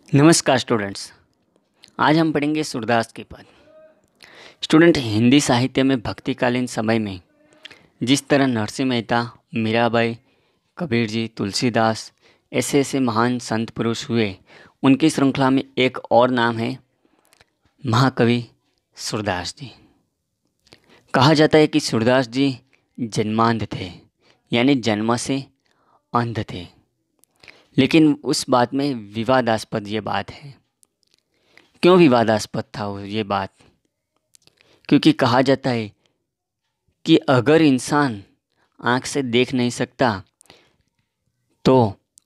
नमस्कार स्टूडेंट्स। आज हम पढ़ेंगे सूरदास के पद। स्टूडेंट, हिंदी साहित्य में भक्तिकालीन समय में जिस तरह नरसिंह मेहता, मीराबाई, कबीर जी, तुलसीदास ऐसे ऐसे महान संत पुरुष हुए, उनकी श्रृंखला में एक और नाम है महाकवि सूरदास जी। कहा जाता है कि सूरदास जी जन्मांध थे, यानी जन्म से अंध थे। लेकिन उस बात में विवादास्पद ये बात है। क्यों विवादास्पद था ये बात? क्योंकि कहा जाता है कि अगर इंसान आँख से देख नहीं सकता तो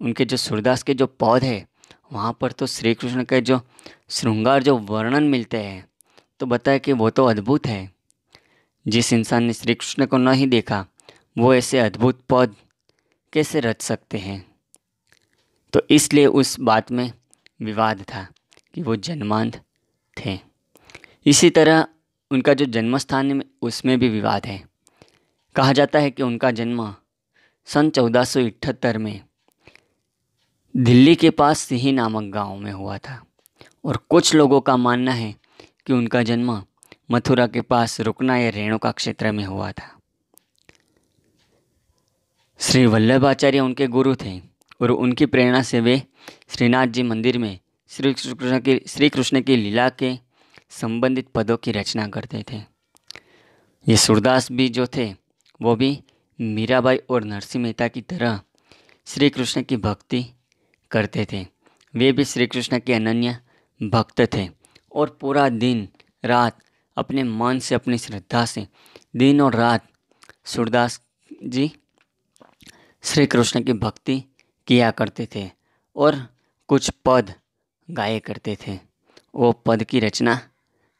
उनके जो सूरदास के जो पौध है वहाँ पर तो श्री कृष्ण के जो श्रृंगार जो वर्णन मिलते हैं तो बताए कि वो तो अद्भुत है। जिस इंसान ने श्री कृष्ण को नहीं देखा वो ऐसे अद्भुत पौध कैसे रच सकते हैं। तो इसलिए उस बात में विवाद था कि वो जन्मांध थे। इसी तरह उनका जो जन्म स्थान है उसमें भी विवाद है। कहा जाता है कि उनका जन्म सन 1478 में दिल्ली के पास सिही नामक गांव में हुआ था और कुछ लोगों का मानना है कि उनका जन्म मथुरा के पास रुकना या रेणुका क्षेत्र में हुआ था। श्री वल्लभाचार्य उनके गुरु थे और उनकी प्रेरणा से वे श्रीनाथ जी मंदिर में श्री कृष्ण की लीला के संबंधित पदों की रचना करते थे। ये सूरदास भी जो थे वो भी मीराबाई और नरसिंह मेहता की तरह श्री कृष्ण की भक्ति करते थे। वे भी श्री कृष्ण के अनन्य भक्त थे और पूरा दिन रात अपने मन से, अपनी श्रद्धा से दिन और रात सूरदास जी श्री कृष्ण की भक्ति किया करते थे और कुछ पद गाया करते थे, वो पद की रचना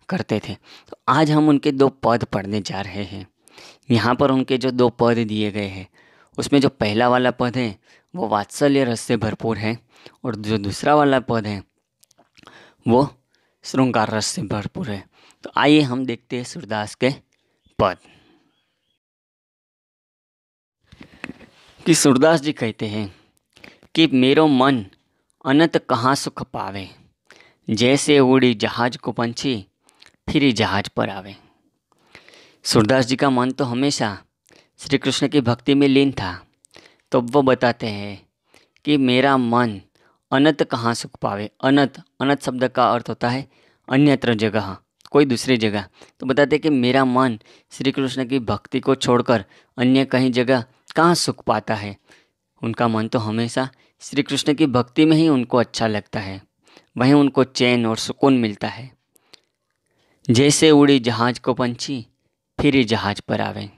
करते थे। तो आज हम उनके दो पद पढ़ने जा रहे हैं। यहाँ पर उनके जो दो पद दिए गए हैं उसमें जो पहला वाला पद है वो वात्सल्य रस से भरपूर है और जो दूसरा वाला पद है वो श्रृंगार रस से भरपूर है। तो आइए हम देखते हैं सूरदास के पद। कि सूरदास जी कहते हैं कि मेरो मन अनंत कहाँ सुख पावे, जैसे उड़ी जहाज को पंछी फिर जहाज पर आवे। सूरदास जी का मन तो हमेशा श्री कृष्ण की भक्ति में लीन था। तो वो बताते हैं कि मेरा मन अनंत कहाँ सुख पावे। अनंत, अनंत शब्द का अर्थ होता है अन्यत्र जगह, कोई दूसरी जगह। तो बताते हैं कि मेरा मन श्री कृष्ण की भक्ति को छोड़कर अन्य कहीं जगह कहाँ सुख पाता है। उनका मन तो हमेशा श्री कृष्ण की भक्ति में ही उनको अच्छा लगता है, वहीं उनको चैन और सुकून मिलता है। जैसे उड़ी जहाज को पंछी फिर जहाज पर आवे।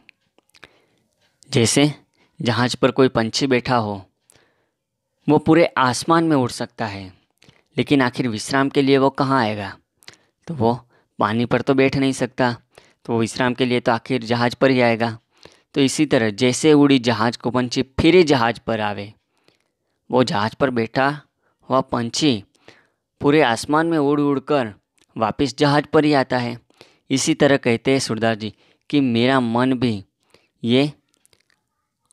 जैसे जहाज पर कोई पंछी बैठा हो, वो पूरे आसमान में उड़ सकता है लेकिन आखिर विश्राम के लिए वो कहाँ आएगा? तो वो पानी पर तो बैठ नहीं सकता, तो वो विश्राम के लिए तो आखिर जहाज पर ही आएगा। तो इसी तरह जैसे उड़ी जहाज को पंछी फिर जहाज पर आवे, वो जहाज पर बैठा हुआ पंछी पूरे आसमान में उड़ उड़ कर वापस जहाज पर ही आता है। इसी तरह कहते हैं सूरदास जी कि मेरा मन भी ये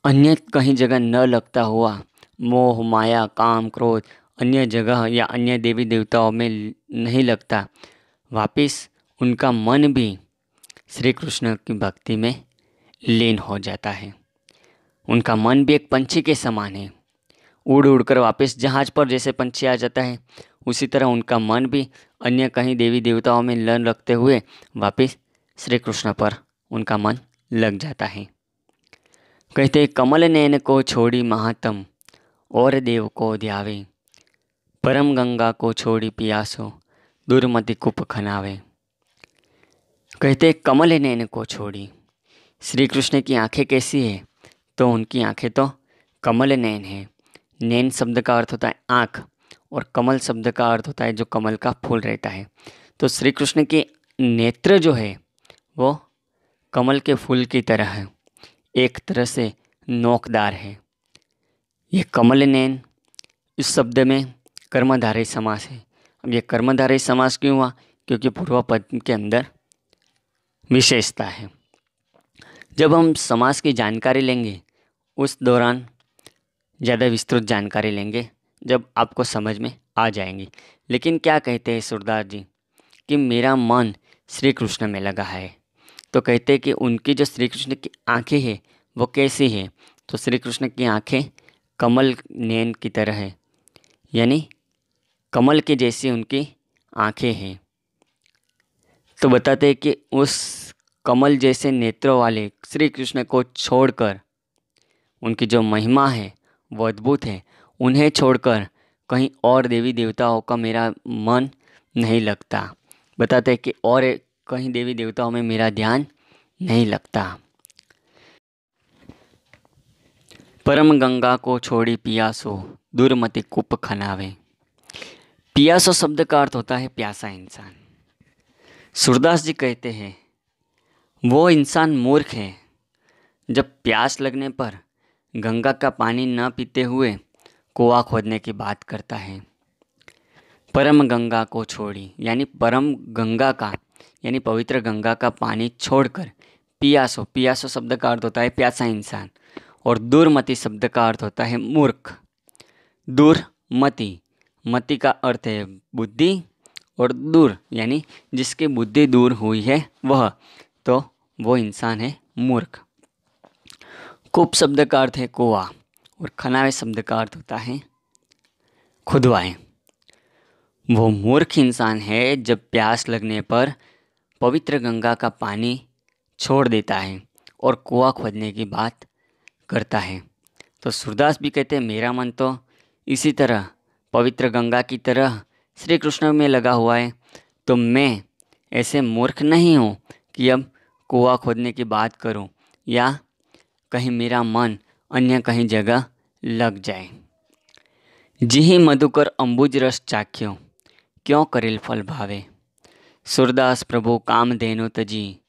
अन्य कहीं जगह न लगता हुआ मोह, माया, काम, क्रोध अन्य जगह या अन्य देवी देवताओं में नहीं लगता। वापस उनका मन भी श्री कृष्ण की भक्ति में लीन हो जाता है। उनका मन भी एक पंछी के समान है, उड़ उड़ कर वापस जहाज पर जैसे पंछी आ जाता है, उसी तरह उनका मन भी अन्य कहीं देवी देवताओं में न लगते हुए वापस श्री कृष्ण पर उनका मन लग जाता है। कहते कमल नैन को छोड़ी महात्म और देव को ध्यावे, परम गंगा को छोड़ी पियासो दुर्मति कुप खनावे। कहते कमल नैन को छोड़ी, श्री कृष्ण की आंखें कैसी है? तो उनकी आंखें तो कमल नैन है। नैन शब्द का अर्थ होता है आँख और कमल शब्द का अर्थ होता है जो कमल का फूल रहता है। तो श्री कृष्ण के नेत्र जो है वो कमल के फूल की तरह है, एक तरह से नोकदार है। ये कमल नैन इस शब्द में कर्मधारय समास है। अब ये कर्मधारय समास क्यों हुआ? क्योंकि पूर्व पद के अंदर विशेषता है। जब हम समास की जानकारी लेंगे उस दौरान ज़्यादा विस्तृत जानकारी लेंगे जब आपको समझ में आ जाएंगी। लेकिन क्या कहते हैं सूरदास जी कि मेरा मन श्री कृष्ण में लगा है। तो कहते हैं कि उनकी जो श्री कृष्ण की आंखें हैं वो कैसी है, तो श्री कृष्ण की आंखें कमल नयन की तरह है, यानी कमल के जैसी उनकी आंखें हैं। तो बताते हैं कि उस कमल जैसे नेत्रों वाले श्री कृष्ण को छोड़कर, उनकी जो महिमा है वो अद्भुत है, उन्हें छोड़कर कहीं और देवी देवताओं का मेरा मन नहीं लगता। बताते हैं कि और कहीं देवी देवताओं में मेरा ध्यान नहीं लगता। परम गंगा को छोड़ी पियासो, दुर्मति कूप खनावे। पियासो शब्द का अर्थ होता है प्यासा इंसान। सूरदास जी कहते हैं वो इंसान मूर्ख है जब प्यास लगने पर गंगा का पानी न पीते हुए कुआं खोदने की बात करता है। परम गंगा को छोड़ी यानी परम गंगा का यानी पवित्र गंगा का पानी छोड़कर पियासो, पियासो शब्द का अर्थ होता है प्यासा इंसान, और दुर्मति शब्द का अर्थ होता है मूर्ख। दुर्मति, मति का अर्थ है बुद्धि, और दूर यानी जिसकी बुद्धि दूर हुई है वह, तो वो इंसान है मूर्ख। कूप शब्द का अर्थ है कुआं, और खनावे शब्द का अर्थ होता है खुदवाए। वो मूर्ख इंसान है जब प्यास लगने पर पवित्र गंगा का पानी छोड़ देता है और कुआं खोदने की बात करता है। तो सूरदास भी कहते हैं मेरा मन तो इसी तरह पवित्र गंगा की तरह श्री कृष्ण में लगा हुआ है, तो मैं ऐसे मूर्ख नहीं हूँ कि अब कुआं खोदने की बात करूँ या कहीं मेरा मन अन्य कहीं जगह लग जाए। जिहि मधुकर अंबुज रस चाख्यो, क्यों करेल फल भावे। सूरदास प्रभु काम देनो तजी,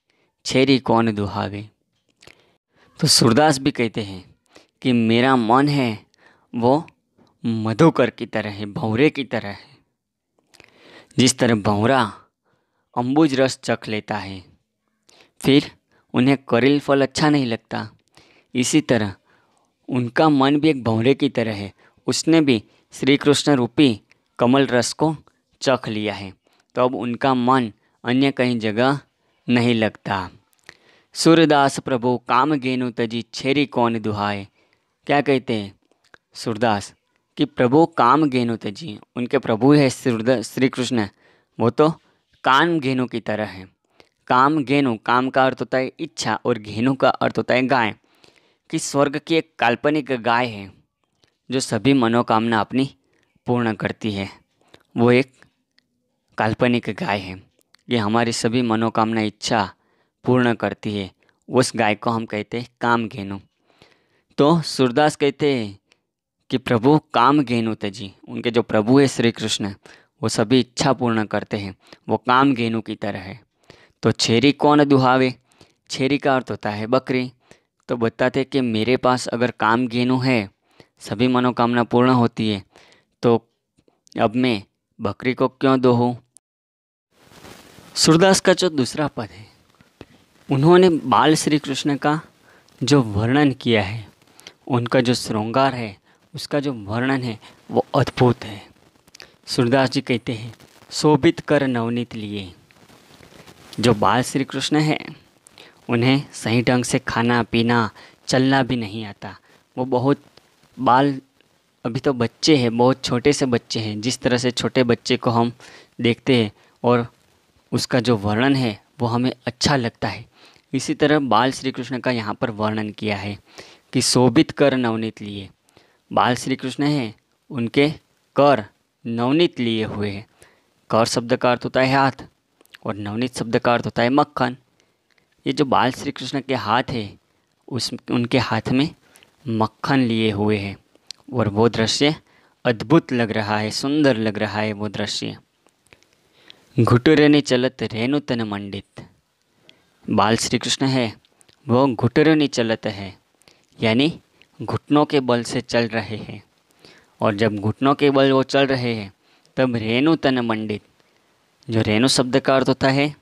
छेरी कौन दुहावे। तो सूरदास भी कहते हैं कि मेरा मन है वो मधुकर की तरह है, भंवरे की तरह है। जिस तरह भंवरा अंबुज रस चख लेता है फिर उन्हें करेल फल अच्छा नहीं लगता, इसी तरह उनका मन भी एक भंवरे की तरह है। उसने भी श्री कृष्ण रूपी कमल रस को चख लिया है, तो अब उनका मन अन्य कहीं जगह नहीं लगता। सूरदास प्रभु काम गेनु तजी, छेरी कौन दुहाए। क्या कहते हैं सूरदास कि प्रभु काम घेनु तजी, उनके प्रभु है श्री कृष्ण, वो तो काम घेनु की तरह है। काम घेनु, काम का अर्थ होता है इच्छा और घेनु का अर्थ होता है गाय, कि स्वर्ग की एक काल्पनिक गाय है जो सभी मनोकामना अपनी पूर्ण करती है। वो एक काल्पनिक गाय है, ये हमारी सभी मनोकामना इच्छा पूर्ण करती है। उस गाय को हम कहते हैं काम घेनु। तो सूरदास कहते हैं कि प्रभु काम घेनु तजी, उनके जो प्रभु है श्री कृष्ण वो सभी इच्छा पूर्ण करते हैं, वो काम घेनु की तरह है। तो छेरी कौन दुहावे, छेरी का अर्थ होता है बकरी। तो बताते कि मेरे पास अगर काम घेनु है, सभी मनोकामना पूर्ण होती है, तो अब मैं बकरी को क्यों दोहूँ। सूरदास का जो दूसरा पद है, उन्होंने बाल श्री कृष्ण का जो वर्णन किया है, उनका जो श्रृंगार है उसका जो वर्णन है वो अद्भुत है। सूरदास जी कहते हैं शोभित कर नवनीत लिए। जो बाल श्री कृष्ण है उन्हें सही ढंग से खाना पीना चलना भी नहीं आता। वो बहुत बाल, अभी तो बच्चे हैं, बहुत छोटे से बच्चे हैं। जिस तरह से छोटे बच्चे को हम देखते हैं और उसका जो वर्णन है वो हमें अच्छा लगता है, इसी तरह बाल श्री कृष्ण का यहाँ पर वर्णन किया है कि शोभित कर नवनीत लिए। बाल श्री कृष्ण हैं, उनके कर नवनीत लिए हुए हैं। कर शब्द का अर्थ होता है हाथ और नवनीत शब्द का अर्थ होता है मक्खन। ये जो बाल श्री कृष्ण के हाथ है उनके हाथ में मक्खन लिए हुए हैं, और वो दृश्य अद्भुत लग रहा है, सुंदर लग रहा है वो दृश्य। घुटुरनी चलत रेणु तन मंडित। बाल श्री कृष्ण है वो घुटुरनी चलत है, यानी घुटनों के बल से चल रहे हैं, और जब घुटनों के बल वो चल रहे हैं तब रेणु तन मंडित। जो रेणु शब्द का अर्थ होता है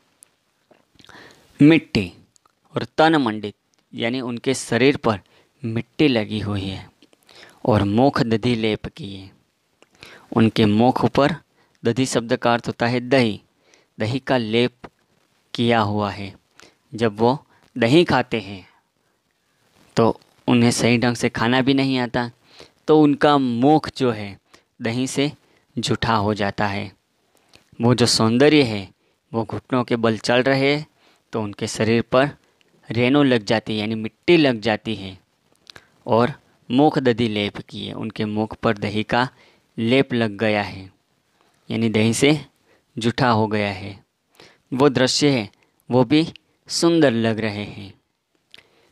मिट्टी, और तन मंडित यानी उनके शरीर पर मिट्टी लगी हुई है, और मुख दधि लेप किए। उनके मुख ऊपर, दधि शब्द का अर्थ होता है दही, दही का लेप किया हुआ है। जब वो दही खाते हैं तो उन्हें सही ढंग से खाना भी नहीं आता, तो उनका मुख जो है दही से जूठा हो जाता है। वो जो सौंदर्य है वो घुटनों के बल चल रहे हैं तो उनके शरीर पर रेनू लग जाती है, यानी मिट्टी लग जाती है। और मुख दधि लेप किए, उनके मुख पर दही का लेप लग गया है, यानी दही से जूठा हो गया है। वो दृश्य है वो भी सुंदर लग रहे हैं।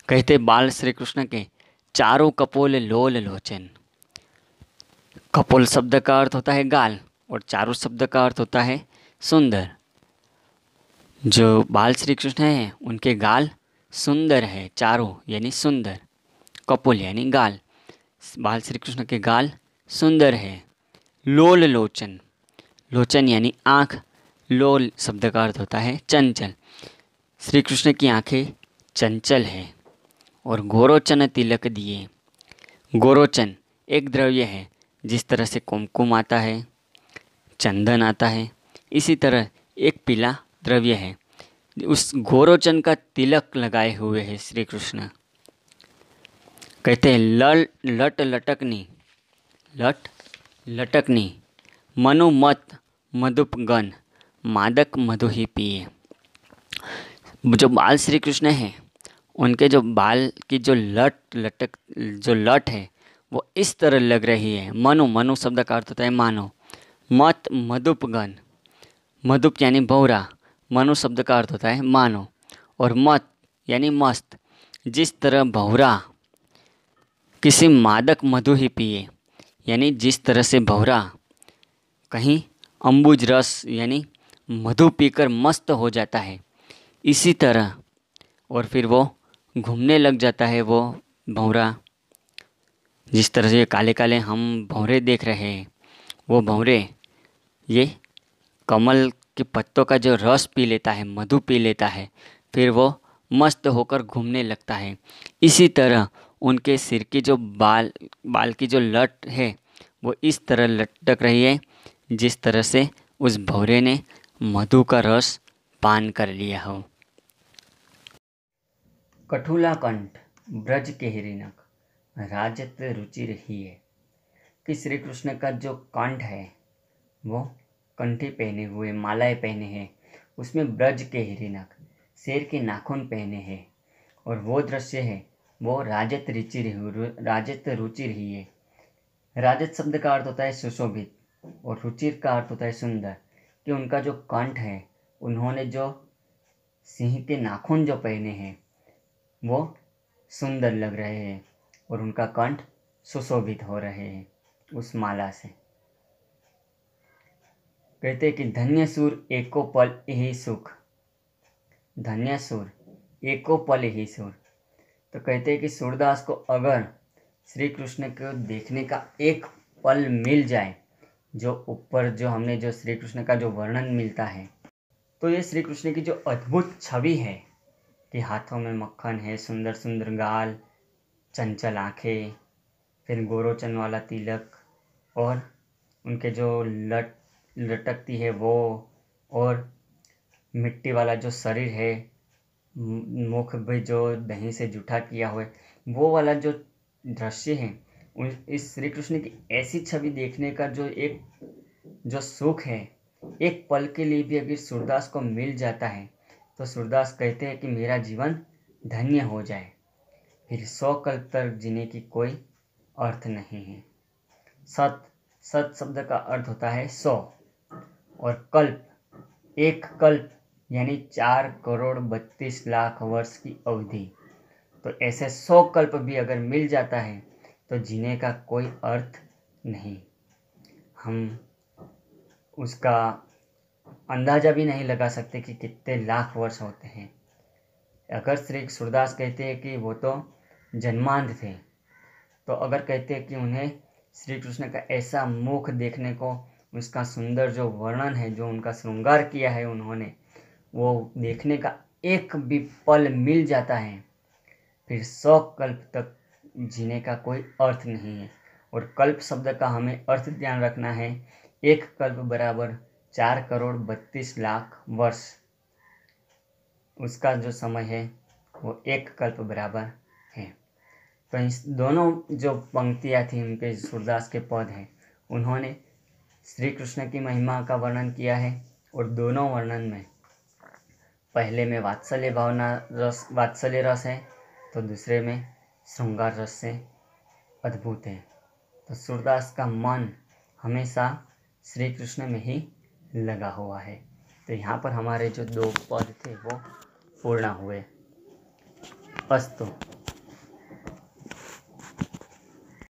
कहते बाल श्री कृष्ण के चारों कपोल लोल लोचन। कपोल शब्द का अर्थ होता है गाल और चारों शब्द का अर्थ होता है सुंदर। जो बाल श्री कृष्ण हैं उनके गाल सुंदर है, चारों यानी सुंदर, कपोल यानी गाल। बाल श्री कृष्ण के गाल सुंदर है। लोल लोचन, लोचन यानी आँख, लोल शब्द का अर्थ होता है चंचल। श्री कृष्ण की आँखें चंचल है। और गोरोचन तिलक दिए। गोरोचन एक द्रव्य है, जिस तरह से कुमकुम आता है, चंदन आता है, इसी तरह एक पीला द्रव्य है। उस गोरोचन का तिलक लगाए हुए है श्री कृष्ण। कहते हैं लट लटकनी, लट लटकनी, मनुमत मधुप गन, मादक मधु ही पिए। जो बाल श्री कृष्ण हैं उनके जो बाल की जो लट है वो इस तरह लग रही है। मनु शब्द का अर्थ होता है मानो। मत मधुप गन, मधुप यानी भौरा, मनु शब्द का अर्थ होता है मानो। और मत यानी मस्त, जिस तरह भौरा किसी मादक मधु ही पिए, यानी जिस तरह से भौरा कहीं अम्बुज रस यानी मधु पीकर मस्त हो जाता है, इसी तरह और फिर वो घूमने लग जाता है वो भौरा। जिस तरह से काले काले हम भौरे देख रहे हैं, वो भौरे ये कमल के पत्तों का जो रस पी लेता है, मधु पी लेता है, फिर वो मस्त होकर घूमने लगता है। इसी तरह उनके सिर की जो बाल की जो लट है वो इस तरह लटक रही है जिस तरह से उस भौरे ने मधु का रस पान कर लिया हो। कठुला कंठ ब्रज के हिरिनक, राजत रुचि रही है। कि श्री कृष्ण का जो कंठ है वो कंठी पहने हुए, मालाएं पहने हैं, उसमें ब्रज के हिरिनक शेर के नाखून पहने हैं। और वो दृश्य है वो राजत रुचि रही है। राजत शब्द का अर्थ होता है सुशोभित और रुचिर का अर्थ होता है सुंदर। कि उनका जो कंठ है, उन्होंने जो सिंह के नाखून जो पहने हैं वो सुंदर लग रहे हैं और उनका कंठ सुशोभित हो रहे हैं उस माला से। कहते हैं कि धन्य सूर एको पल यही सुख, धन्य सूर एको पल यही सुर। तो कहते हैं कि सूरदास को अगर श्री कृष्ण को देखने का एक पल मिल जाए, जो ऊपर जो हमने जो श्री कृष्ण का जो वर्णन मिलता है, तो ये श्री कृष्ण की जो अद्भुत छवि है कि हाथों में मक्खन है, सुंदर सुंदर गाल, चंचल आँखें, फिर गोरोचन वाला तिलक और उनके जो लटकती है वो, और मिट्टी वाला जो शरीर है, मुख भी जो दही से जूठा किया हुआ है, वो वाला जो दृश्य है, इस श्री कृष्ण की ऐसी छवि देखने का जो सुख है, एक पल के लिए भी अगर सूरदास को मिल जाता है तो सूरदास कहते हैं कि मेरा जीवन धन्य हो जाए, फिर 100 कल्प तक जीने की कोई अर्थ नहीं है। सत शब्द का अर्थ होता है 100 और कल्प, एक कल्प यानी 4,32,00,000 वर्ष की अवधि। तो ऐसे 100 कल्प भी अगर मिल जाता है तो जीने का कोई अर्थ नहीं। हम उसका अंदाज़ा भी नहीं लगा सकते कि कितने लाख वर्ष होते हैं। अगर श्री सूरदास कहते हैं कि वो तो जन्मांध थे, तो अगर कहते हैं कि उन्हें श्री कृष्ण का ऐसा मुख देखने को, उसका सुंदर जो वर्णन है, जो उनका श्रृंगार किया है उन्होंने, वो देखने का एक भी पल मिल जाता है, फिर 100 कल्प तक जीने का कोई अर्थ नहीं है। और कल्प शब्द का हमें अर्थ ध्यान रखना है। एक कल्प बराबर 4,32,00,000 वर्ष, उसका जो समय है वो एक कल्प बराबर है। तो इस दोनों जो पंक्तियाँ थी उनके सूरदास के पद हैं, उन्होंने श्री कृष्ण की महिमा का वर्णन किया है। और दोनों वर्णन में पहले में वात्सल्य रस है, तो दूसरे में श्रृंगार रस से अद्भुत है। तो सूरदास का मन हमेशा श्री कृष्ण में ही लगा हुआ है। तो यहाँ पर हमारे जो 2 पद थे वो पूर्ण हुए। अस्तु।